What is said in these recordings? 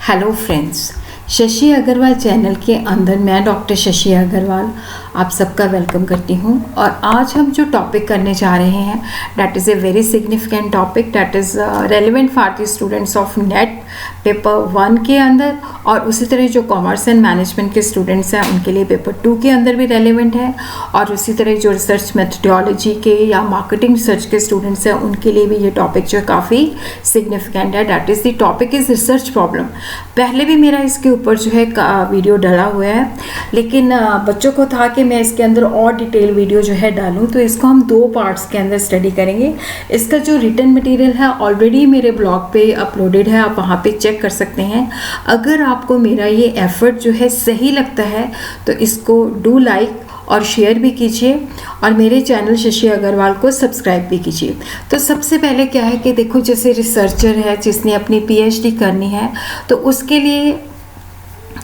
Hello friends, Shashi Agrawal channel के अंदर मैं डॉक्टर शशि अग्रवाल आप सबका वेलकम करती हूँ। और आज हम जो टॉपिक करने जा रहे हैं that is a very significant topic that is relevant for the students of net paper 1 के अंदर, और उसी तरह जो कॉमर्स एंड मैनेजमेंट के स्टूडेंट्स हैं उनके लिए पेपर 2 के अंदर भी रेलिवेंट है, और उसी तरह जो रिसर्च मेथडोलॉजी के या मार्केटिंग रिसर्च के स्टूडेंट्स हैं उनके लिए भी ये टॉपिक जो काफ़ी सिग्निफिकेंट है। That is the topic is research problem. पहले भी मेरा इसके ऊपर जो है वीडियो डाला हुआ है, लेकिन बच्चों को था कि मैं इसके अंदर और डिटेल वीडियो जो है डालूं, तो इसको हम 2 पार्ट्स के अंदर स्टडी करेंगे। इसका जो रिटन मटेरियल है ऑलरेडी मेरे ब्लॉग पे अपलोडेड है, आप वहाँ पे चेक कर सकते हैं। अगर आपको मेरा ये एफर्ट जो है सही लगता है तो इसको डू लाइक और शेयर भी कीजिए, और मेरे चैनल शशि अग्रवाल को सब्सक्राइब भी कीजिए। तो सबसे पहले क्या है कि देखो, जैसे रिसर्चर है जिसने अपनी पीएचडी करनी है, तो उसके लिए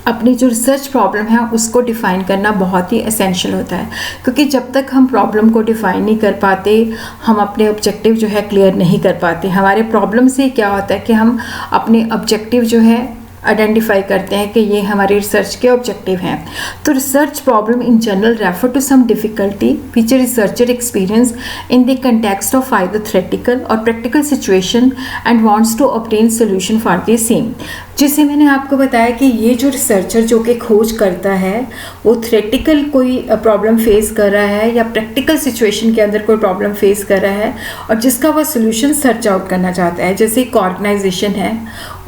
अपनी जो रिसर्च प्रॉब्लम है उसको डिफ़ाइन करना बहुत ही एसेंशियल होता है, क्योंकि जब तक हम प्रॉब्लम को डिफ़ाइन नहीं कर पाते हम अपने ऑब्जेक्टिव जो है क्लियर नहीं कर पाते। हमारे प्रॉब्लम से क्या होता है कि हम अपने ऑब्जेक्टिव जो है आइडेंटिफाई करते हैं कि ये हमारे रिसर्च के ऑब्जेक्टिव हैं। तो research problem in general refer to some difficulty which a researcher experience in the context of either theoretical or practical situation and wants to obtain solution for the same. जैसे मैंने आपको बताया कि ये जो रिसर्चर जो कि खोज करता है वो थ्योरेटिकल कोई प्रॉब्लम फेस कर रहा है या प्रैक्टिकल सिचुएशन के अंदर कोई प्रॉब्लम फेस कर रहा है, और जिसका वो सोल्यूशन सर्च आउट करना चाहता है। जैसे एक ऑर्गेनाइजेशन है,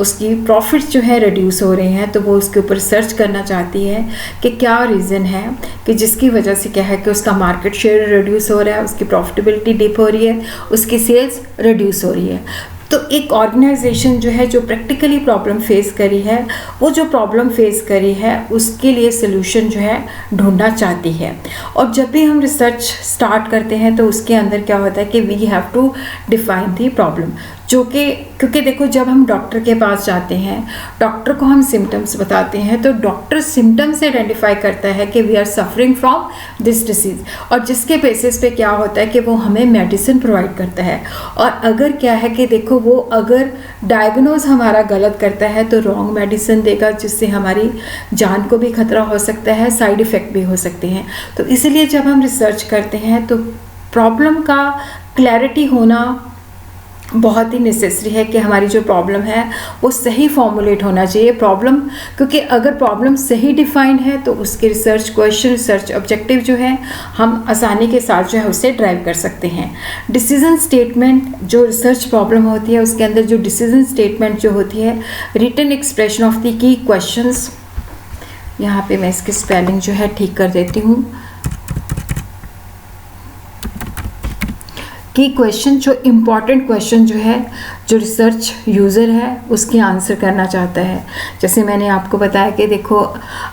उसकी प्रॉफिट्स जो है रिड्यूस हो रहे हैं, तो वो उसके ऊपर सर्च करना चाहती है कि क्या रीज़न है कि जिसकी वजह से क्या है कि उसका मार्केट शेयर रिड्यूस हो रहा है, उसकी प्रॉफिटेबिलिटी डिप हो रही है, उसकी सेल्स रिड्यूस हो रही है। तो एक ऑर्गेनाइजेशन जो है जो प्रैक्टिकली प्रॉब्लम फेस करी है, वो जो प्रॉब्लम फेस करी है उसके लिए सोल्यूशन जो है ढूंढना चाहती है। और जब भी हम रिसर्च स्टार्ट करते हैं तो उसके अंदर क्या होता है कि we have to define the problem, जो कि क्योंकि देखो, जब हम डॉक्टर के पास जाते हैं, डॉक्टर को हम सिम्टम्स बताते हैं, तो डॉक्टर सिम्टम्स से आइडेंटिफाई करता है कि we are suffering from this disease, और जिसके बेसिस पे क्या होता है कि वो हमें मेडिसिन प्रोवाइड करता है। और अगर क्या है कि देखो, वो अगर डायग्नोज हमारा गलत करता है तो रॉन्ग मेडिसिन देगा, जिससे हमारी जान को भी खतरा हो सकता है, साइड इफ़ेक्ट भी हो सकते हैं। तो इसलिए जब हम रिसर्च करते हैं तो प्रॉब्लम का क्लैरिटी होना बहुत ही नेसेसरी है कि हमारी जो प्रॉब्लम है वो सही फॉर्मुलेट होना चाहिए प्रॉब्लम, क्योंकि अगर प्रॉब्लम सही डिफाइंड है तो उसके रिसर्च क्वेश्चन, रिसर्च ऑब्जेक्टिव जो है हम आसानी के साथ जो है उससे ड्राइव कर सकते हैं। डिसीजन स्टेटमेंट, जो रिसर्च प्रॉब्लम होती है उसके अंदर जो डिसीजन स्टेटमेंट जो होती है, written expression of the key questions, यहाँ पे मैं इसकी स्पेलिंग जो है ठीक कर देती हूँ। कि क्वेश्चन, जो इम्पॉर्टेंट क्वेश्चन जो है जो रिसर्च यूज़र है उसके आंसर करना चाहता है। जैसे मैंने आपको बताया कि देखो,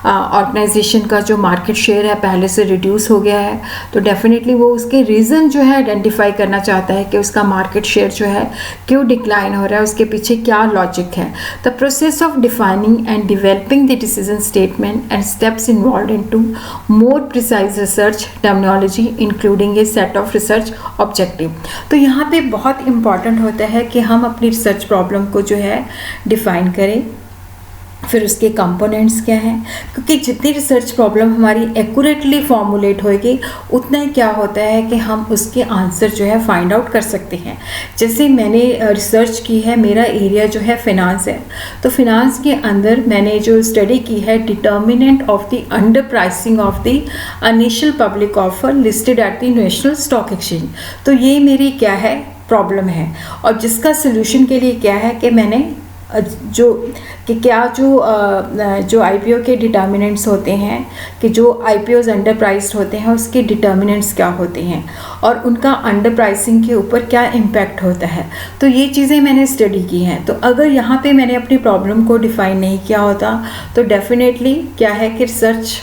ऑर्गेनाइजेशन का जो मार्केट शेयर है पहले से रिड्यूस हो गया है, तो डेफिनेटली वो उसके रीज़न जो है आइडेंटिफाई करना चाहता है कि उसका मार्केट शेयर जो है क्यों डिक्लाइन हो रहा है, उसके पीछे क्या लॉजिक है। The process of defining and developing the decision statement and steps involve in to more precise research terminology including a set of research objective. तो यहाँ पे बहुत इम्पॉर्टेंट होता है कि हम अपनी रिसर्च प्रॉब्लम को जो है डिफ़ाइन करें, फिर उसके कंपोनेंट्स क्या हैं, क्योंकि जितनी रिसर्च प्रॉब्लम हमारी एक्यूरेटली फॉर्मुलेट होएगी उतना ही क्या होता है कि हम उसके आंसर जो है फाइंड आउट कर सकते हैं। जैसे मैंने रिसर्च की है, मेरा एरिया जो है फिनांस है, तो फिनांस के अंदर मैंने जो स्टडी की है determinant of the under pricing of the initial public offer listed at the national stock exchange. तो ये मेरी क्या है प्रॉब्लम है, और जिसका सोल्यूशन के लिए क्या है कि मैंने जो आईपीओ के डिटर्मिनेंट्स होते हैं, कि जो आईपीओज अंडर प्राइस्ड होते हैं उसके डिटर्मिनेंट्स क्या होते हैं और उनका अंडर प्राइसिंग के ऊपर क्या इम्पैक्ट होता है, तो ये चीज़ें मैंने स्टडी की हैं। तो अगर यहाँ पे मैंने अपनी प्रॉब्लम को डिफ़ाइन नहीं किया होता तो डेफिनेटली क्या है कि रिसर्च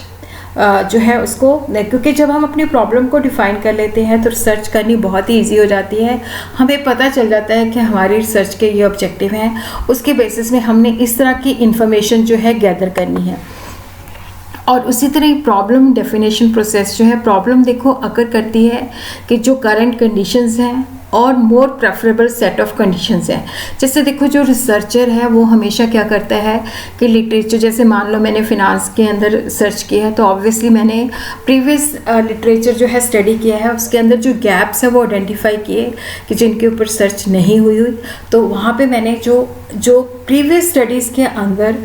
जो है उसको, क्योंकि जब हम अपनी प्रॉब्लम को डिफ़ाइन कर लेते हैं तो रिसर्च करनी बहुत ही ईजी हो जाती है। हमें पता चल जाता है कि हमारी रिसर्च के ये ऑब्जेक्टिव हैं, उसके बेसिस में हमने इस तरह की इन्फॉर्मेशन जो है गैदर करनी है। और उसी तरह प्रॉब्लम डेफिनेशन प्रोसेस जो है, प्रॉब्लम देखो अकर करती है कि जो करंट कंडीशंस हैं और मोर प्रेफरेबल सेट ऑफ कंडीशंस हैं। जैसे देखो जो रिसर्चर है वो हमेशा क्या करता है कि लिटरेचर, जैसे मान लो मैंने फिनांस के अंदर सर्च किया है तो ऑब्वियसली मैंने प्रीवियस लिटरेचर जो है स्टडी किया है, उसके अंदर जो गैप्स है वो आइडेंटिफाई किए कि जिनके ऊपर सर्च नहीं हुई तो वहाँ पे मैंने जो प्रीवियस स्टडीज़ के अंदर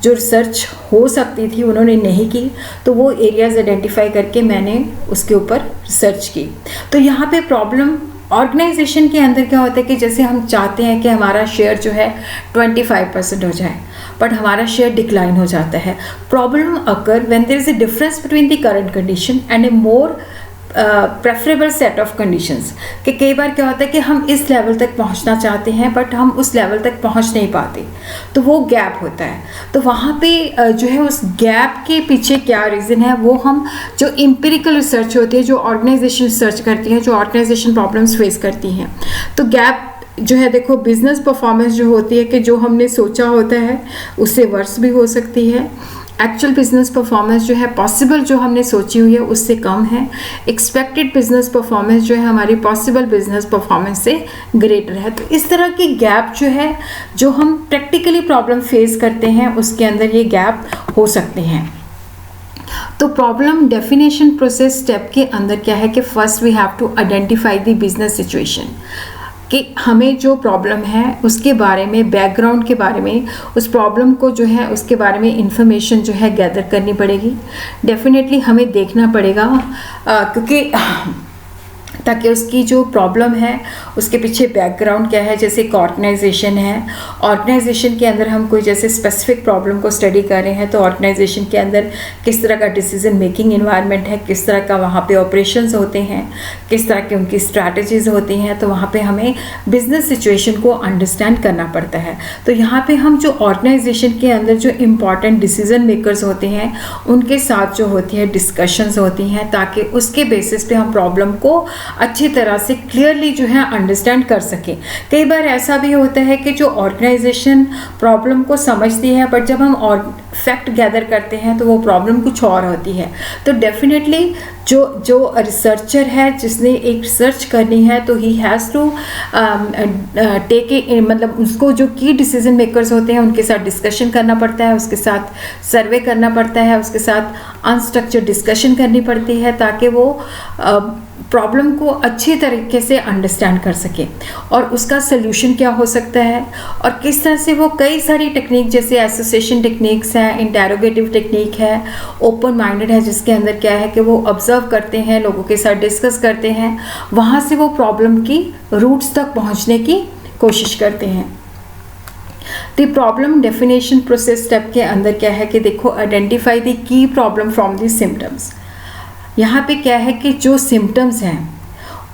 जो रिसर्च हो सकती थी उन्होंने नहीं की, तो वो एरियाज़ आइडेंटिफाई करके मैंने उसके ऊपर रिसर्च की। तो यहाँ पे प्रॉब्लम ऑर्गेनाइजेशन के अंदर क्या होता है कि जैसे हम चाहते हैं कि हमारा शेयर जो है 25% हो जाए, बट हमारा शेयर डिक्लाइन हो जाता है। Problem occur when there is a difference between the current condition and a more preferable set of conditions, कि कई बार क्या होता है कि हम इस लेवल तक पहुंचना चाहते हैं बट हम उस लेवल तक पहुंच नहीं पाते, तो वो गैप होता है। तो वहाँ पे जो है उस गैप के पीछे क्या रीज़न है वो हम जो एम्पिरिकल रिसर्च होती है, जो ऑर्गेनाइजेशन रिसर्च करती हैं, जो ऑर्गेनाइजेशन प्रॉब्लम्स फेस करती हैं, तो गैप जो है देखो बिजनेस परफॉर्मेंस जो होती है कि जो हमने सोचा होता है उससे वर्स भी हो सकती है। एक्चुअल बिजनेस परफॉर्मेंस जो है पॉसिबल जो हमने सोची हुई है उससे कम है। एक्सपेक्टेड बिजनेस परफॉर्मेंस जो है हमारी पॉसिबल बिजनेस परफॉर्मेंस से ग्रेटर है। तो इस तरह की गैप जो है जो हम प्रैक्टिकली प्रॉब्लम फेस करते हैं उसके अंदर ये गैप हो सकते हैं। तो प्रॉब्लम डेफिनेशन प्रोसेस स्टेप के अंदर क्या है कि first we have to identify the business situation, कि हमें जो प्रॉब्लम है उसके बारे में, बैकग्राउंड के बारे में, उस प्रॉब्लम को जो है उसके बारे में इंफॉर्मेशन जो है गैदर करनी पड़ेगी। डेफिनेटली हमें देखना पड़ेगा क्योंकि ताकि उसकी जो प्रॉब्लम है उसके पीछे बैकग्राउंड क्या है। जैसे एक ऑर्गेनाइजेशन है, ऑर्गेनाइजेशन के अंदर हम कोई जैसे स्पेसिफिक प्रॉब्लम को स्टडी कर रहे हैं तो ऑर्गेनाइजेशन के अंदर किस तरह का डिसीजन मेकिंग इन्वायरमेंट है, किस तरह का वहाँ पे ऑपरेशंस होते हैं, किस तरह की उनकी स्ट्रैटेजीज होती हैं, तो वहाँ पे हमें बिजनेस सिचुएशन को अंडरस्टैंड करना पड़ता है। तो यहाँ पे हम जो ऑर्गेनाइजेशन के अंदर जो इम्पॉर्टेंट डिसीजन मेकर्स होते हैं उनके साथ जो होती है डिस्कशंस होती हैं, ताकि उसके बेसिस पे हम प्रॉब्लम को अच्छी तरह से क्लियरली जो है अंडरस्टैंड कर सकें। कई बार ऐसा भी होता है कि जो ऑर्गेनाइजेशन प्रॉब्लम को समझती है बट जब हम और फैक्ट गैदर करते हैं तो वो प्रॉब्लम कुछ और होती है। तो डेफिनेटली जो रिसर्चर है जिसने एक रिसर्च करनी है तो he has to take a, मतलब उसको जो की डिसीजन मेकर्स होते हैं उनके साथ डिस्कशन करना पड़ता है, उसके साथ सर्वे करना पड़ता है, उसके साथ अनस्ट्रक्चर्ड डिस्कशन करनी पड़ती है ताकि वो प्रॉब्लम को अच्छे तरीके से अंडरस्टैंड कर सके और उसका सल्यूशन क्या हो सकता है और किस तरह से वो कई सारी टेक्निक जैसे एसोसिएशन टेक्निक्स हैं, इंटेरोगेटिव टेक्निक है, ओपन माइंडेड है जिसके अंदर क्या है कि वो ऑब्जर्व करते हैं, लोगों के साथ डिस्कस करते हैं, वहाँ से वो प्रॉब्लम की रूट्स तक पहुँचने की कोशिश करते हैं। The problem definition process step के अंदर क्या है कि देखो identify the key problem from the symptoms. यहाँ पे क्या है कि जो सिम्टम्स हैं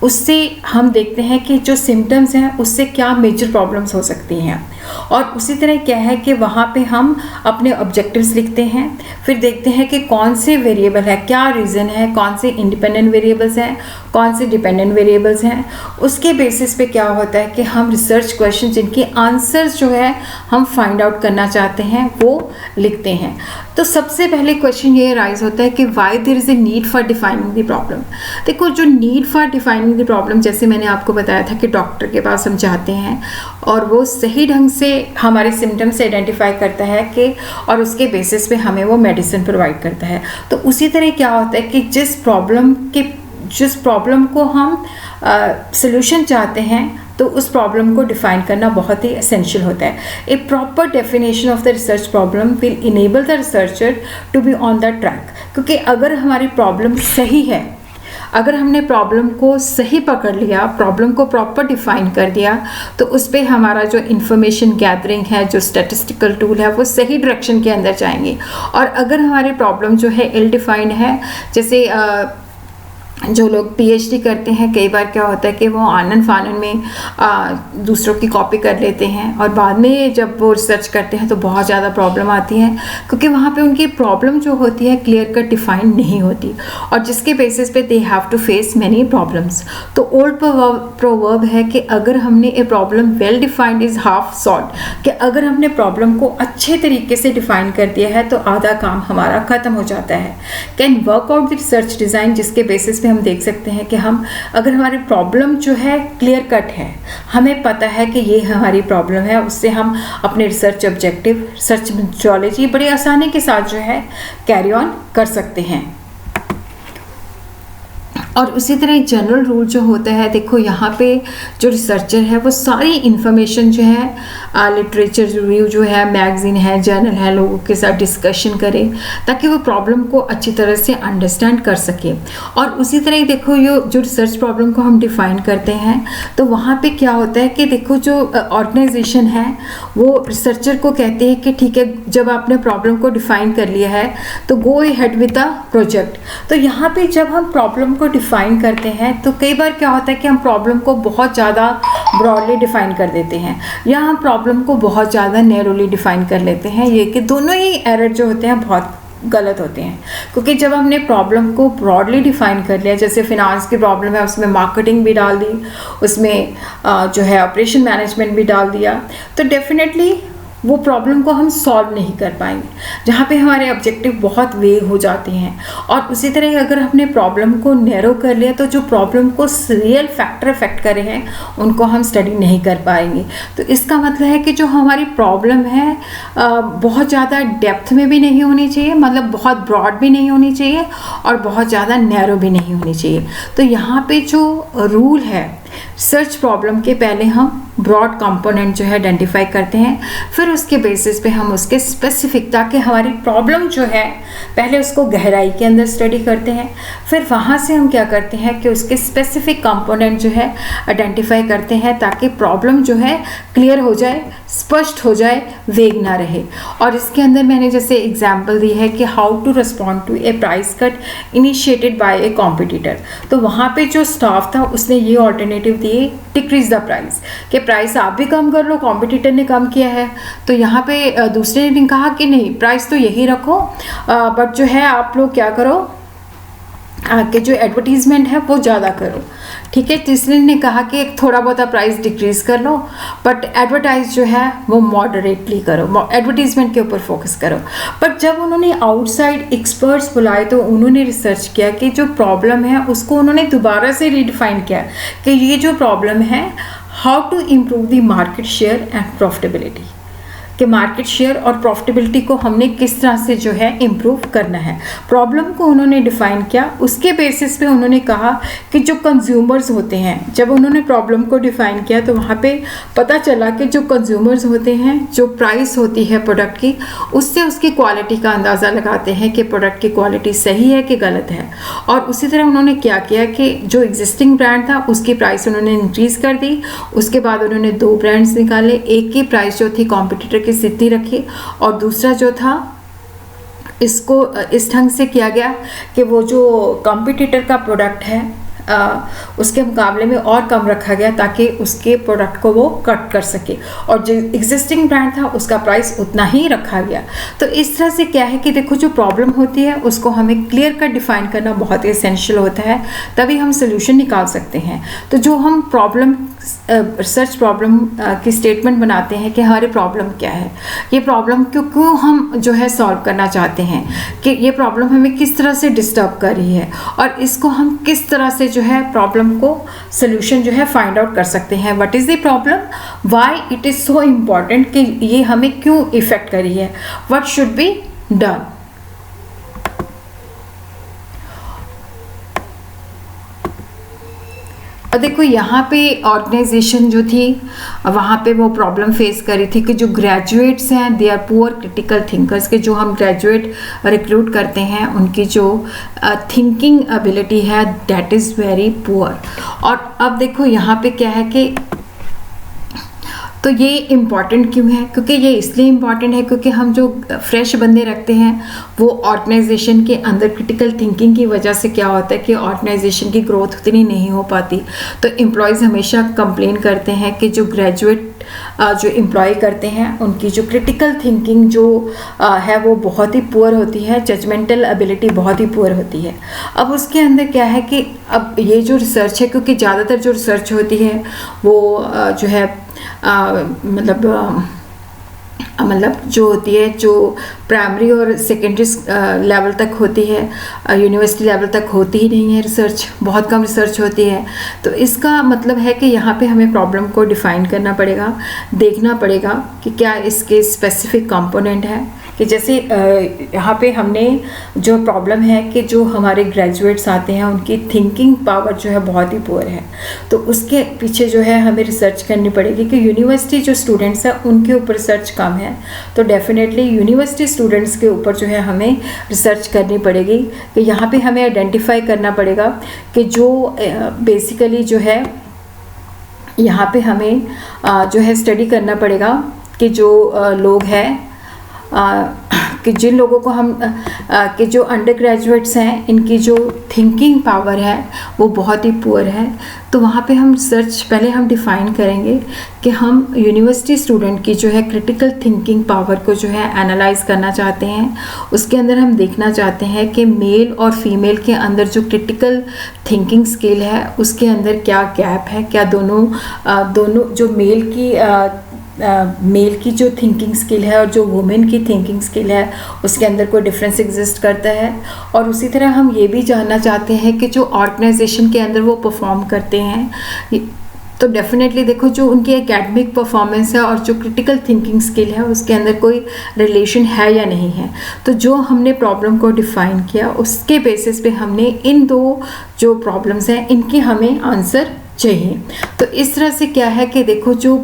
उससे हम देखते हैं कि जो सिम्टम्स हैं उससे क्या मेजर प्रॉब्लम्स हो सकती हैं और उसी तरह क्या है कि वहाँ पे हम अपने ऑब्जेक्टिव्स लिखते हैं, फिर देखते हैं कि कौन से वेरिएबल है, क्या रीज़न है, कौन से इंडिपेंडेंट वेरिएबल्स हैं, कौन से डिपेंडेंट वेरिएबल्स हैं। उसके बेसिस पे क्या होता है कि हम रिसर्च क्वेश्चन जिनके आंसर्स जो है हम फाइंड आउट करना चाहते हैं वो लिखते हैं। तो सबसे पहले क्वेश्चन ये राइज होता है कि why there is a need for defining the problem. देखो जो need for defining the problem, जैसे मैंने आपको बताया था कि डॉक्टर के पास हम जाते हैं और वो सही ढंग से हमारे सिम्टम्स आइडेंटिफाई करता है कि और उसके बेसिस पे हमें वो मेडिसिन प्रोवाइड करता है। तो उसी तरह क्या होता है कि जिस प्रॉब्लम को हम सॉल्यूशन चाहते हैं तो उस प्रॉब्लम को डिफाइन करना बहुत ही एसेंशियल होता है। A proper definition of the research problem will enable the researcher to be on the track, क्योंकि अगर हमारी प्रॉब्लम सही है, अगर हमने प्रॉब्लम को सही पकड़ लिया, प्रॉब्लम को प्रॉपर डिफाइन कर दिया, तो उस पर हमारा जो इन्फॉर्मेशन गैदरिंग है, जो स्टैटिस्टिकल टूल है, वो सही डायरेक्शन के अंदर जाएंगे। और अगर हमारी प्रॉब्लम जो है इल डिफाइंड है, जैसे जो लोग पीएचडी करते हैं कई बार क्या होता है कि वो आनन फानन में दूसरों की कॉपी कर लेते हैं और बाद में जब वो रिसर्च करते हैं तो बहुत ज़्यादा प्रॉब्लम आती है, क्योंकि वहाँ पे उनकी प्रॉब्लम जो होती है क्लियर कट डिफाइंड नहीं होती और जिसके बेसिस पे they have to face many problems. तो ओल्ड प्रोवर्ब है कि अगर हमने a problem well defined is half solve, कि अगर हमने प्रॉब्लम को अच्छे तरीके से डिफाइन कर दिया है तो आधा काम हमारा ख़त्म हो जाता है। Can work out the research design, जिसके बेसिस से हम देख सकते हैं कि हम अगर हमारी प्रॉब्लम जो है क्लियर कट है, हमें पता है कि ये हमारी प्रॉब्लम है, उससे हम अपने रिसर्च ऑब्जेक्टिव, रिसर्च मेथोडोलॉजी बड़ी आसानी के साथ जो है कैरी ऑन कर सकते हैं। और उसी तरह एक जनरल रूल जो होता है, देखो यहाँ पे जो रिसर्चर है वो सारी इन्फॉर्मेशन जो है लिटरेचर रिव्यू जो है, मैगजीन है, जर्नल है, लोगों के साथ डिस्कशन करे ताकि वो प्रॉब्लम को अच्छी तरह से अंडरस्टैंड कर सके। और उसी तरह ही देखो ये जो रिसर्च प्रॉब्लम को हम डिफ़ाइन करते हैं तो वहाँ पे क्या होता है कि देखो जो ऑर्गेनाइजेशन है वो रिसर्चर को कहते हैं कि ठीक है, जब आपने प्रॉब्लम को डिफ़ाइन कर लिया है तो go ahead with the project. तो यहाँ पे जब हम प्रॉब्लम को डिफ़ाइन करते हैं तो कई बार क्या होता है कि हम प्रॉब्लम को बहुत ज़्यादा ब्रॉडली डिफ़ाइन कर देते हैं या हम प्रॉब्लम को बहुत ज़्यादा नैरोली डिफ़ाइन कर लेते हैं। ये कि दोनों ही एरर जो होते हैं बहुत गलत होते हैं, क्योंकि जब हमने प्रॉब्लम को ब्रॉडली डिफ़ाइन कर लिया, जैसे फिनांस की प्रॉब्लम है उसमें मार्केटिंग भी डाल दी, उसमें जो है ऑपरेशन मैनेजमेंट भी डाल दिया, तो डेफिनेटली वो प्रॉब्लम को हम सॉल्व नहीं कर पाएंगे, जहाँ पे हमारे ऑब्जेक्टिव बहुत वेग हो जाते हैं। और उसी तरह अगर हमने प्रॉब्लम को नैरो कर लिया तो जो प्रॉब्लम को रियल फैक्टर अफेक्ट करे हैं उनको हम स्टडी नहीं कर पाएंगे। तो इसका मतलब है कि जो हमारी प्रॉब्लम है बहुत ज़्यादा डेप्थ में भी नहीं होनी चाहिए, मतलब बहुत ब्रॉड भी नहीं होनी चाहिए और बहुत ज़्यादा नैरो भी नहीं होनी चाहिए। तो यहाँ पे जो रूल है, सर्च प्रॉब्लम के पहले हम ब्रॉड कंपोनेंट जो है आइडेंटिफाई करते हैं, फिर उसके बेसिस पे हम उसके स्पेसिफिक, ताकि हमारी प्रॉब्लम जो है पहले उसको गहराई के अंदर स्टडी करते हैं, फिर वहाँ से हम क्या करते हैं कि उसके स्पेसिफिक कंपोनेंट जो है आइडेंटिफाई करते हैं ताकि प्रॉब्लम जो है क्लियर हो जाए, स्पष्ट हो जाए, वेग ना रहे। और इसके अंदर मैंने जैसे एग्जाम्पल दी है कि how to respond to a price cut initiated by a competitor. तो वहाँ पे जो स्टाफ था उसने ये ऑल्टरनेटिव दिए, डिक्रीज द प्राइस, कि प्राइस आप भी कम कर लो, कॉम्पिटिटर ने कम किया है। तो यहाँ पे दूसरे ने कहा कि नहीं, प्राइस तो यही रखो, बट जो है आप लोग क्या करो कि जो एडवर्टीज़मेंट है वो ज़्यादा करो, ठीक है। तीसरे ने कहा कि थोड़ा बहुत प्राइस डिक्रीज़ कर लो, बट एडवर्टाइज जो है वो मॉडरेटली करो, एडवर्टीज़मेंट के ऊपर फोकस करो। बट जब उन्होंने आउटसाइड एक्सपर्ट्स बुलाए तो उन्होंने रिसर्च किया कि जो प्रॉब्लम है उसको उन्होंने दोबारा से रीडिफाइन किया कि ये जो प्रॉब्लम है, how to improve the market share and profitability, कि मार्केट शेयर और प्रॉफिटेबिलिटी को हमने किस तरह से जो है इम्प्रूव करना है। प्रॉब्लम को उन्होंने डिफ़ाइन किया, उसके बेसिस पे उन्होंने कहा कि जो कंज्यूमर्स होते हैं, जब उन्होंने प्रॉब्लम को डिफ़ाइन किया तो वहाँ पे पता चला कि जो कंज्यूमर्स होते हैं, जो प्राइस होती है प्रोडक्ट की, उससे उसकी क्वालिटी का अंदाज़ा लगाते हैं कि प्रोडक्ट की क्वालिटी सही है कि गलत है। और उसी तरह उन्होंने क्या किया कि जो एग्जिस्टिंग ब्रांड था उसकी प्राइस उन्होंने इंक्रीज़ कर दी, उसके बाद उन्होंने 2 ब्रांड्स निकाले, एक की प्राइस जो थी कॉम्पिटिटर की स्थिति रखी और दूसरा जो था इसको इस ढंग से किया गया कि वो जो कॉम्पिटिटर का प्रोडक्ट है उसके मुकाबले में और कम रखा गया ताकि उसके प्रोडक्ट को वो कट कर सके, और जो एग्जिस्टिंग ब्रांड था उसका प्राइस उतना ही रखा गया। तो इस तरह से क्या है कि देखो जो प्रॉब्लम होती है उसको हमें क्लियर कट डिफाइन करना बहुत ही एसेंशियल होता है, तभी हम सोल्यूशन निकाल सकते हैं। तो जो हम प्रॉब्लम रिसर्च प्रॉब्लम की स्टेटमेंट बनाते हैं कि हमारी प्रॉब्लम क्या है, ये प्रॉब्लम क्यों हम जो है सॉल्व करना चाहते हैं, कि ये प्रॉब्लम हमें किस तरह से डिस्टर्ब कर रही है और इसको हम किस तरह से जो है प्रॉब्लम को सोल्यूशन जो है फाइंड आउट कर सकते हैं। What is the problem, why it is so important, कि ये हमें क्यों इफ़ेक्ट कर रही है, व्हाट शुड बी डन। और देखो यहाँ पे ऑर्गेनाइजेशन जो थी वहाँ पे वो प्रॉब्लम फेस कर रही थी कि जो ग्रेजुएट्स हैं they are poor critical thinkers, के जो हम ग्रेजुएट रिक्रूट करते हैं उनकी जो थिंकिंग एबिलिटी है दैट इज़ वेरी पुअर। और अब देखो यहाँ पे क्या है कि तो ये इम्पॉर्टेंट क्यों है, क्योंकि ये इसलिए इम्पॉर्टेंट है क्योंकि हम जो फ्रेश बंदे रखते हैं वो ऑर्गेनाइजेशन के अंदर क्रिटिकल थिंकिंग की वजह से क्या होता है कि ऑर्गेनाइजेशन की ग्रोथ उतनी नहीं हो पाती। तो एम्प्लॉयज़ हमेशा कंप्लेन करते हैं कि जो ग्रेजुएट जो एम्प्लॉय करते हैं उनकी जो क्रिटिकल थिंकिंग जो है वो बहुत ही पुअर होती है, जजमेंटल एबिलिटी बहुत ही पुअर होती है। अब उसके अंदर क्या है कि अब ये जो रिसर्च है, क्योंकि ज़्यादातर जो रिसर्च होती है वो जो है मतलब मतलब जो होती है, जो प्राइमरी और सेकेंडरी लेवल तक होती है, यूनिवर्सिटी लेवल तक होती ही नहीं है रिसर्च, बहुत कम रिसर्च होती है। तो इसका मतलब है कि यहाँ पे हमें प्रॉब्लम को डिफ़ाइन करना पड़ेगा, देखना पड़ेगा कि क्या इसके स्पेसिफिक कंपोनेंट है। कि जैसे यहाँ पे हमने जो प्रॉब्लम है कि जो हमारे ग्रेजुएट्स आते हैं उनकी थिंकिंग पावर जो है बहुत ही पुअर है, तो उसके पीछे जो है हमें रिसर्च करनी पड़ेगी कि यूनिवर्सिटी जो स्टूडेंट्स हैं उनके ऊपर रिसर्च कम है, तो डेफिनेटली यूनिवर्सिटी स्टूडेंट्स के ऊपर जो है हमें रिसर्च करनी पड़ेगी। कि यहाँ पे हमें आइडेंटिफाई करना पड़ेगा कि जो बेसिकली जो है यहाँ पे हमें जो है स्टडी करना पड़ेगा कि जो लोग हैं कि जिन लोगों को हम कि जो अंडर ग्रेजुएट्स हैं इनकी जो थिंकिंग पावर है वो बहुत ही पुअर है। तो वहाँ पे हम रिसर्च पहले हम डिफ़ाइन करेंगे कि हम यूनिवर्सिटी स्टूडेंट की जो है क्रिटिकल थिंकिंग पावर को जो है एनालाइज करना चाहते हैं। उसके अंदर हम देखना चाहते हैं कि मेल और फीमेल के अंदर जो क्रिटिकल थिंकिंग स्किल है उसके अंदर क्या गैप है, क्या दोनों जो मेल की जो थिंकिंग स्किल है और जो वुमेन की थिंकिंग स्किल है उसके अंदर कोई डिफरेंस एग्जिस्ट करता है। और उसी तरह हम ये भी जानना चाहते हैं कि जो ऑर्गेनाइजेशन के अंदर वो परफॉर्म करते हैं, तो डेफिनेटली देखो जो उनकी एकेडमिक परफॉर्मेंस है और जो क्रिटिकल थिंकिंग स्किल है उसके अंदर कोई रिलेशन है या नहीं है। तो जो हमने प्रॉब्लम को डिफ़ाइन किया उसके बेसिस पे हमने इन दो जो प्रॉब्लम्स हैं इनकी हमें आंसर चाहिए। तो इस तरह से क्या है कि देखो जो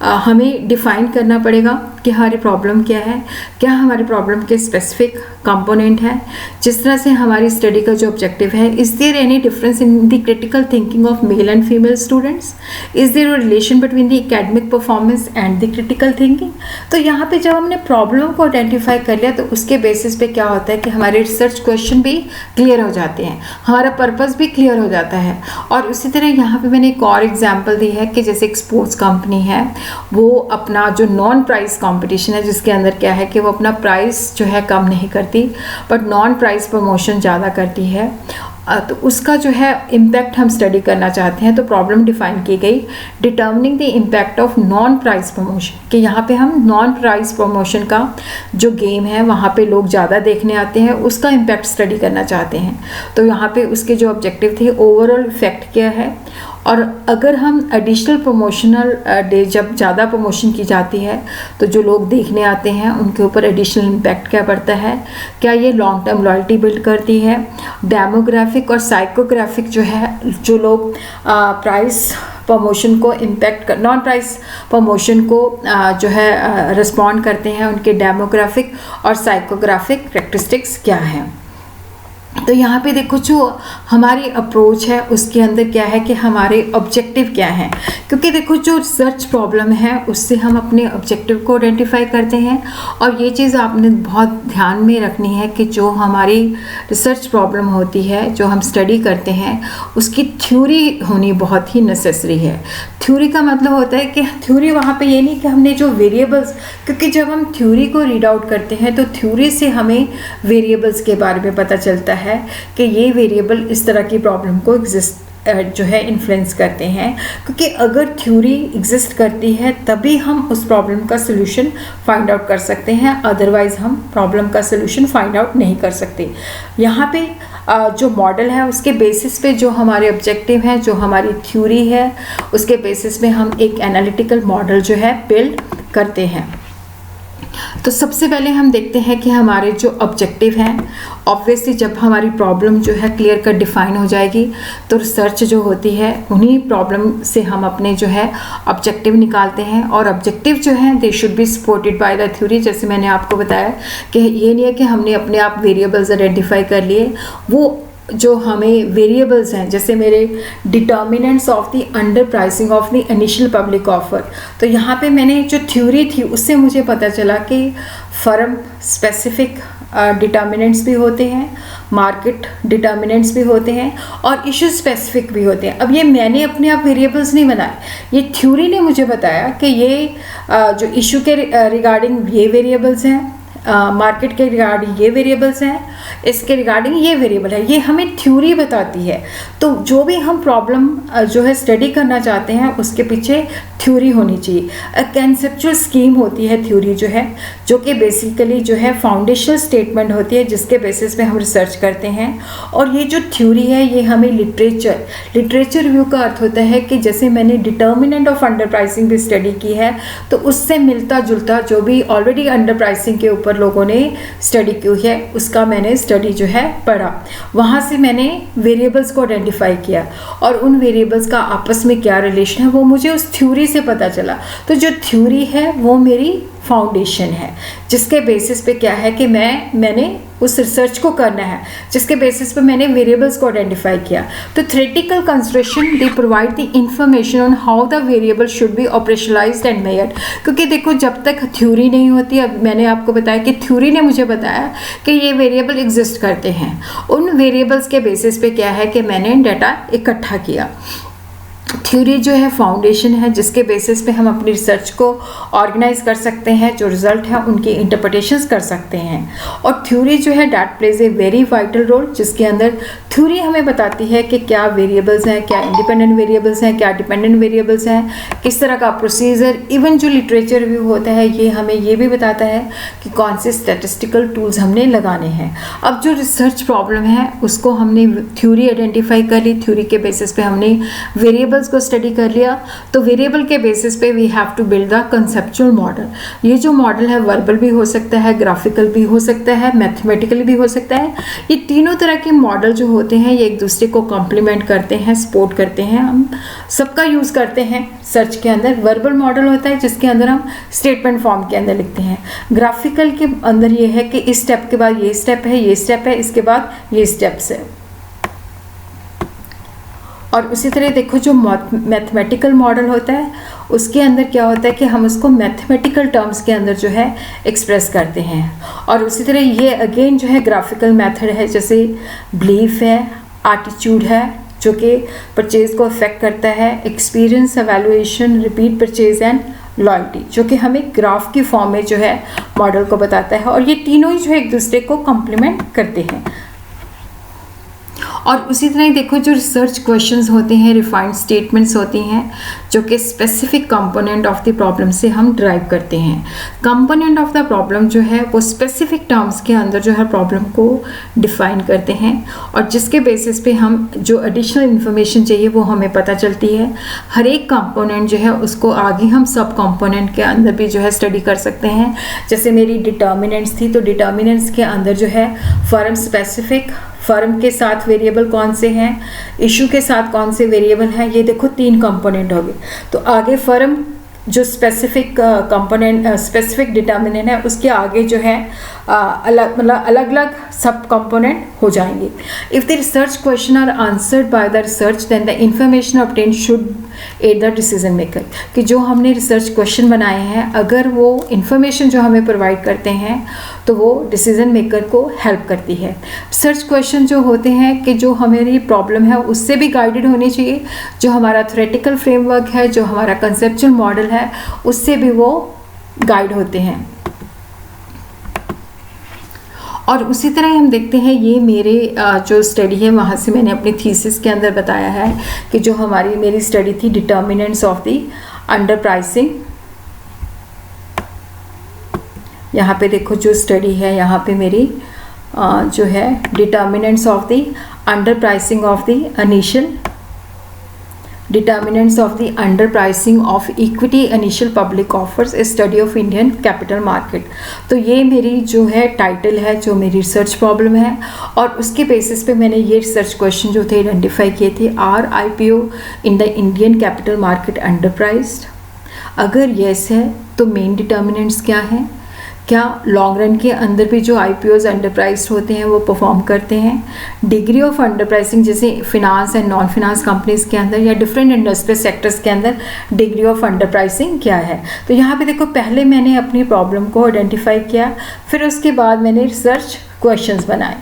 हमें डिफ़ाइन करना पड़ेगा कि हमारी प्रॉब्लम क्या है, क्या हमारी प्रॉब्लम के स्पेसिफिक कंपोनेंट है, जिस तरह से हमारी स्टडी का जो ऑब्जेक्टिव है। Is there any difference in the critical thinking of male and female students, is there a relation between the academic performance and the critical thinking. तो यहाँ पे जब हमने प्रॉब्लम को आइडेंटिफाई कर लिया तो उसके बेसिस पे क्या होता है कि हमारे रिसर्च क्वेश्चन भी क्लियर हो जाते हैं, हमारा पर्पस भी क्लियर हो जाता है। और उसी तरह यहाँ पे मैंने एक और एग्जांपल दी है कि जैसे एक स्पोर्ट्स कंपनी है, वो अपना जो नॉन प्राइस कंपटीशन है जिसके अंदर क्या है कि वो अपना प्राइस जो है कम नहीं करती बट नॉन प्राइस प्रमोशन ज़्यादा करती है, तो उसका जो है इम्पैक्ट हम स्टडी करना चाहते हैं। तो प्रॉब्लम डिफाइन की गई determining the impact of non price promotion, कि यहाँ पे हम नॉन प्राइस प्रमोशन का जो गेम है वहाँ पे लोग ज़्यादा देखने आते हैं, उसका इम्पैक्ट स्टडी करना चाहते हैं। तो यहाँ पे उसके जो ऑब्जेक्टिव थे ओवरऑल इफेक्ट क्या है, और अगर हम एडिशनल प्रमोशनल डे जब ज़्यादा प्रमोशन की जाती है तो जो लोग देखने आते हैं उनके ऊपर एडिशनल इम्पैक्ट क्या पड़ता है, क्या ये लॉन्ग टर्म लॉयल्टी बिल्ड करती है। डेमोग्राफिक और साइकोग्राफिक जो है, जो लोग प्राइस प्रमोशन को इम्पैक्ट कर नॉन प्राइस प्रमोशन को जो है रिस्पॉन्ड करते हैं, उनके डेमोग्राफिक और साइकोग्राफिक कैरेक्टरिस्टिक्स क्या हैं। तो यहाँ पे देखो जो हमारी अप्रोच है उसके अंदर क्या है कि हमारे ऑब्जेक्टिव क्या हैं, क्योंकि देखो जो रिसर्च प्रॉब्लम है उससे हम अपने ऑब्जेक्टिव को आइडेंटिफाई करते हैं। और ये चीज़ आपने बहुत ध्यान में रखनी है कि जो हमारी रिसर्च प्रॉब्लम होती है, जो हम स्टडी करते हैं, उसकी थ्योरी होनी बहुत ही नेसेसरी है। थ्योरी का मतलब होता है कि थ्योरी वहाँ पे ये नहीं कि हमने जो वेरिएबल्स, क्योंकि जब हम थ्योरी को रीड आउट करते हैं तो थ्योरी से हमें वेरिएबल्स के बारे में पता चलता है कि ये वेरिएबल इस तरह की प्रॉब्लम को जो है इन्फ्लुएंस करते हैं। क्योंकि अगर थ्योरी एग्जिस्ट करती है तभी हम उस प्रॉब्लम का सलूशन फाइंड आउट कर सकते हैं, अदरवाइज हम प्रॉब्लम का सलूशन फाइंड आउट नहीं कर सकते। यहाँ पे जो मॉडल है उसके बेसिस पे जो हमारे ऑब्जेक्टिव हैं, जो हमारी थ्योरी है, उसके बेसिस पे हम एक एनालिटिकल मॉडल जो है बिल्ड करते हैं। तो सबसे पहले हम देखते हैं कि हमारे जो ऑब्जेक्टिव हैं, ऑब्वियसली जब हमारी प्रॉब्लम जो है क्लियर कट डिफाइन हो जाएगी तो रिसर्च जो होती है उन्हीं प्रॉब्लम से हम अपने जो है ऑब्जेक्टिव निकालते हैं। और ऑब्जेक्टिव जो है they should be supported by the theory. जैसे मैंने आपको बताया कि ये नहीं है कि हमने अपने आप वेरिएबल्स आइडेंटिफाई कर लिए, वो जो हमें वेरिएबल्स हैं, जैसे मेरे determinants of the under pricing of the initial public offer, तो यहाँ पे मैंने जो थ्योरी थी उससे मुझे पता चला कि फर्म स्पेसिफिक डिटर्मिनेंट्स भी होते हैं, मार्केट डिटर्मिनेंट्स भी होते हैं और इशू स्पेसिफिक भी होते हैं। अब ये मैंने अपने आप वेरिएबल्स नहीं बनाए, ये थ्योरी ने मुझे बताया कि ये जो इशू के रिगार्डिंग ये वेरिएबल्स हैं, मार्केट के रिगार्डिंग ये वेरिएबल्स हैं, इसके रिगार्डिंग ये वेरिएबल है, ये हमें थ्योरी बताती है। तो जो भी हम प्रॉब्लम जो है स्टडी करना चाहते हैं उसके पीछे थ्योरी होनी चाहिए। कंसेप्चुअल स्कीम होती है थ्योरी जो है, जो कि बेसिकली जो है फाउंडेशनल स्टेटमेंट होती है जिसके बेसिस पे हम रिसर्च करते हैं। और ये जो थ्योरी है ये हमें लिटरेचर रिव्यू का अर्थ होता है कि जैसे मैंने डिटर्मिनेंट ऑफ अंडर प्राइसिंग भी स्टडी की है, तो उससे मिलता जुलता जो भी ऑलरेडी अंडर प्राइसिंग के ऊपर लोगों ने स्टडी की है उसका मैंने स्टडी जो है पढ़ा। वहाँ से मैंने वेरिएबल्स को आइडेंटिफाई किया और उन वेरिएबल्स का आपस में क्या रिलेशन है वो मुझे उस थ्योरी से पता चला। तो जो थ्योरी है वो मेरी फाउंडेशन है, जिसके बेसिस पे क्या है कि मैंने उस रिसर्च को करना है, जिसके बेसिस पे मैंने वेरिएबल्स को आइडेंटिफाई किया। तो theoretical consideration they provide the information on how the variable should be operationalised and measured. क्योंकि देखो जब तक थ्योरी नहीं होती, अब मैंने आपको बताया कि थ्योरी ने मुझे बताया कि ये वेरिएबल एग्जिस्ट करते हैं, उन वेरिएबल्स के बेसिस पे क्या है कि मैंने डाटा इकट्ठा किया। थ्योरी जो है फाउंडेशन है जिसके बेसिस पे हम अपनी रिसर्च को ऑर्गेनाइज कर सकते हैं, जो रिजल्ट है उनकी इंटरप्रिटेशंस कर सकते हैं। और थ्योरी जो है that plays a very vital role, जिसके अंदर थ्योरी हमें बताती है कि क्या वेरिएबल्स हैं, क्या इंडिपेंडेंट वेरिएबल्स हैं, क्या डिपेंडेंट वेरिएबल्स हैं, किस तरह का प्रोसीजर। इवन जो लिटरेचर रिव्यू होता है ये हमें ये भी बताता है कि कौन से स्टैटिस्टिकल टूल्स हमने लगाने हैं। अब जो रिसर्च प्रॉब्लम है उसको हमने थ्योरी आइडेंटिफाई कर ली, थ्योरी के बेसिस पे हमने वेरिएबल्स को स्टडी कर लिया। तो वेरिएबल के बेसिस पे we have to build the conceptual model. ये जो मॉडल है वर्बल भी हो सकता है, ग्राफिकल भी हो सकता है, मैथमेटिकल भी हो सकता है। ये तीनों तरह के मॉडल जो होते हैं ये एक दूसरे को कॉम्प्लीमेंट करते हैं, सपोर्ट करते हैं। हम सबका यूज़ करते हैं सर्च के अंदर। वर्बल मॉडल होता है जिसके अंदर हम स्टेटमेंट फॉर्म के अंदर लिखते हैं। ग्राफिकल के अंदर ये है कि इस स्टेप के बाद ये स्टेप है, ये स्टेप है, इसके बाद ये स्टेप्स है। और उसी तरह देखो जो मैथमेटिकल मॉडल होता है उसके अंदर क्या होता है कि हम उसको मैथमेटिकल टर्म्स के अंदर जो है एक्सप्रेस करते हैं। और उसी तरह ये अगेन जो है ग्राफिकल मेथड है, जैसे बिलीफ है, एटीट्यूड है जो कि परचेज को अफेक्ट करता है, experience, evaluation, repeat purchase and loyalty, जो कि हमें ग्राफ की फॉर्म में जो है मॉडल को बताता है। और ये तीनों ही जो है एक दूसरे को कॉम्प्लीमेंट करते हैं। और उसी तरह देखो जो रिसर्च क्वेश्चंस होते हैं, रिफाइंड स्टेटमेंट्स होती हैं जो कि specific component of the problem से हम ड्राइव करते हैं। कंपोनेंट ऑफ द प्रॉब्लम जो है वो स्पेसिफिक टर्म्स के अंदर जो है प्रॉब्लम को डिफाइन करते हैं और जिसके बेसिस पे हम जो एडिशनल इन्फॉर्मेशन चाहिए वो हमें पता चलती है। हर एक कंपोनेंट जो है उसको आगे हम सब कंपोनेंट के अंदर भी जो है स्टडी कर सकते हैं। जैसे मेरी डिटर्मिनेंट्स थी, तो डिटर्मिनेंट्स के अंदर जो है फर्म स्पेसिफिक, फर्म के साथ वेरिएबल कौन से हैं, इशू के साथ कौन से वेरिएबल हैं, ये देखो 3 कंपोनेंट हो गए। तो आगे फर्म जो स्पेसिफिक कंपोनेंट स्पेसिफिक डिटर्मिनेंट है उसके आगे जो है अलग अलग सब कंपोनेंट हो जाएंगे। If the research question are answered by the research then the information obtain should aid the decision maker, कि जो हमने रिसर्च क्वेश्चन बनाए हैं अगर वो इंफॉर्मेशन जो हमें प्रोवाइड करते हैं तो वो डिसीजन मेकर को हेल्प करती है। रिसर्च क्वेश्चन जो होते हैं कि जो हमारी प्रॉब्लम है उससे भी गाइडेड होनी चाहिए, जो हमारा थ्योरेटिकल फ्रेमवर्क है, जो हमारा कंसेप्चुअल मॉडल है उससे भी वो गाइड होते हैं। और उसी तरह हम देखते हैं ये मेरे जो स्टडी है वहाँ से मैंने अपनी थीसिस के अंदर बताया है कि जो मेरी स्टडी थी determinants of the under pricing. यहाँ पे देखो जो स्टडी है यहाँ पे मेरी जो है determinants of the under pricing of the initial determinants of the underpricing of equity initial public offers a study of Indian capital market। तो ये मेरी जो है टाइटल है, जो मेरी रिसर्च प्रॉब्लम है और उसके बेसिस पे मैंने ये रिसर्च क्वेश्चन जो थे आइडेंटिफाई किए थे। Are IPO in the Indian capital market underpriced? अगर येस है तो मेन डिटर्मिनेंट्स क्या हैं? क्या लॉन्ग रन के अंदर भी जो IPOs अंडरप्राइज्ड होते हैं वो परफॉर्म करते हैं? डिग्री ऑफ अंडरप्राइसिंग जैसे finance and non finance companies के अंदर या डिफरेंट इंडस्ट्रियल सेक्टर्स के अंदर डिग्री ऑफ अंडरप्राइसिंग क्या है? तो यहाँ पे देखो पहले मैंने अपनी प्रॉब्लम को आइडेंटिफाई किया, फिर उसके बाद मैंने रिसर्च क्वेश्चंस बनाए।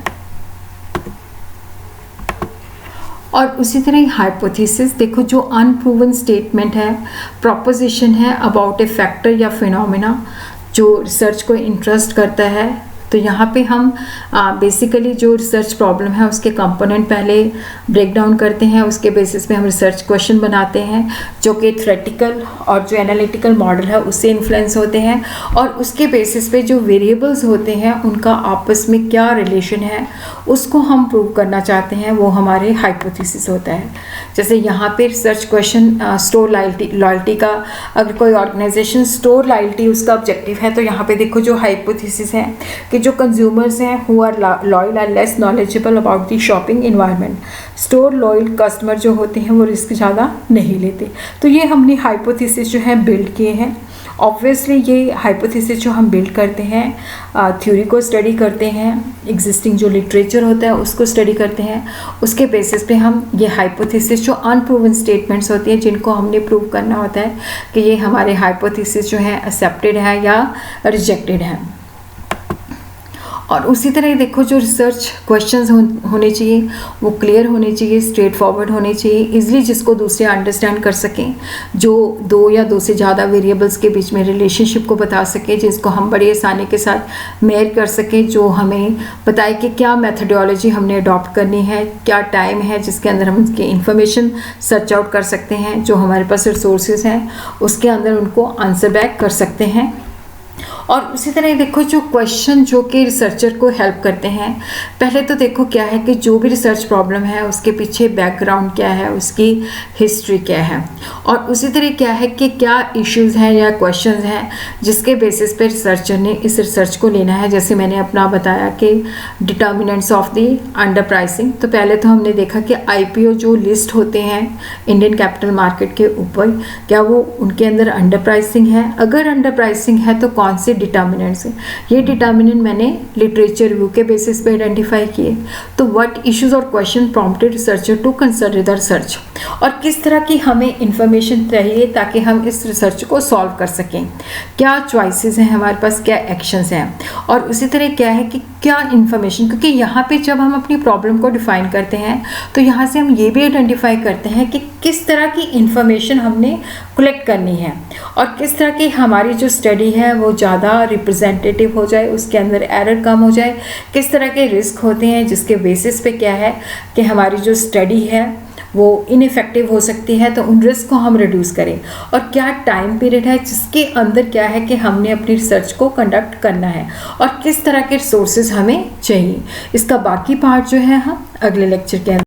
और उसी तरह हाइपोथेसिस देखो जो अनप्रूवन स्टेटमेंट है, प्रोपोजिशन है अबाउट ए फैक्टर या फिनोमेना जो रिसर्च को इंटरेस्ट करता है। तो यहाँ पे हम बेसिकली जो रिसर्च प्रॉब्लम है उसके कंपोनेंट पहले ब्रेक डाउन करते हैं, उसके बेसिस पे हम रिसर्च क्वेश्चन बनाते हैं जो कि थ्योरेटिकल और जो एनालिटिकल मॉडल है उससे इन्फ्लुएंस होते हैं, और उसके बेसिस पे जो वेरिएबल्स होते हैं उनका आपस में क्या रिलेशन है उसको हम प्रूव करना चाहते हैं, वो हमारे हाइपोथेसिस होता है। जैसे यहाँ पे रिसर्च क्वेश्चन स्टोर लॉयल्टी का, अगर कोई ऑर्गेनाइजेशन स्टोर लॉयल्टी उसका ऑब्जेक्टिव है, तो यहाँ पे देखो जो हाइपोथेसिस है कि जो कंज्यूमर्स हैं who are loyal are less knowledgeable about the shopping environment, store loyal customer जो होते हैं वो रिस्क ज़्यादा नहीं लेते। तो ये हमने हाइपोथेसिस जो है बिल्ड किए हैं। ऑब्वियसली ये हाइपोथेसिस जो हम बिल्ड करते हैं थ्योरी को स्टडी करते हैं, एग्जिस्टिंग जो लिटरेचर होता है उसको स्टडी करते हैं, उसके बेसिस पे हम ये हाइपोथेसिस जो अनप्रूवन स्टेटमेंट्स होती हैं जिनको हमने प्रूव करना होता है कि ये हमारे हाइपोथेसिस जो है एक्सेप्टेड है या रिजेक्टेड है। और उसी तरह देखो जो रिसर्च क्वेश्चंस होने चाहिए वो क्लियर होने चाहिए, स्ट्रेट फॉरवर्ड होने चाहिए, इजली जिसको दूसरे अंडरस्टैंड कर सकें, जो दो या दो से ज़्यादा वेरिएबल्स के बीच में रिलेशनशिप को बता सके, जिसको हम बड़ी आसानी के साथ मेयर कर सकें, जो हमें बताए कि क्या मेथडोलॉजी हमने अडॉप्ट करनी है, क्या टाइम है जिसके अंदर हम उसकी इंफॉर्मेशन सर्च आउट कर सकते हैं, जो हमारे पास रिसोर्सेज हैं उसके अंदर उनको आंसर बैक कर सकते हैं। और उसी तरह देखो जो क्वेश्चन जो कि रिसर्चर को हेल्प करते हैं, पहले तो देखो क्या है कि जो भी रिसर्च प्रॉब्लम है उसके पीछे बैकग्राउंड क्या है, उसकी हिस्ट्री क्या है, और उसी तरह क्या है कि क्या इश्यूज़ हैं या क्वेश्चंस हैं जिसके बेसिस पे रिसर्चर ने इस रिसर्च को लेना है। जैसे मैंने अपना बताया कि determinants of the under pricing, तो पहले तो हमने देखा कि IPO जो लिस्ट होते हैं इंडियन कैपिटल मार्केट के ऊपर, क्या वो उनके अंदर अंडर प्राइसिंग है, अगर अंडर प्राइसिंग है तो कौन से डिटर्मिनेंट्स हैं। ये डिटर्मिनेंट मैंने लिटरेचर रिव्यू के बेसिस पे आइडेंटिफाई किए। तो व्हाट इश्यूज और question prompted researcher to consider the research, और किस तरह की हमें इंफॉर्मेशन चाहिए ताकि हम इस रिसर्च को सॉल्व कर सकें, क्या चॉइसेस हैं हमारे पास, क्या एक्शंस हैं, और उसी तरह क्या है कि क्या इन्फॉर्मेशन, क्योंकि यहाँ पे जब हम अपनी प्रॉब्लम को डिफाइन करते हैं तो यहाँ से हम ये भी आइडेंटिफाई करते हैं कि किस तरह की इंफॉर्मेशन हमने कलेक्ट करनी है और किस तरह की हमारी जो स्टडी है वो ज़्यादा रिप्रेजेंटेटिव हो जाए, उसके अंदर एरर कम हो जाए, किस तरह के रिस्क होते हैं जिसके बेसिस पे क्या है कि हमारी जो स्टडी है वो इनइफेक्टिव हो सकती है, तो उन रिस्क को हम रिड्यूस करें, और क्या टाइम पीरियड है जिसके अंदर क्या है कि हमने अपनी रिसर्च को कंडक्ट करना है, और किस तरह के रिसोर्सेज हमें चाहिए। इसका बाकी पार्ट जो है हम अगले लेक्चर के अंदर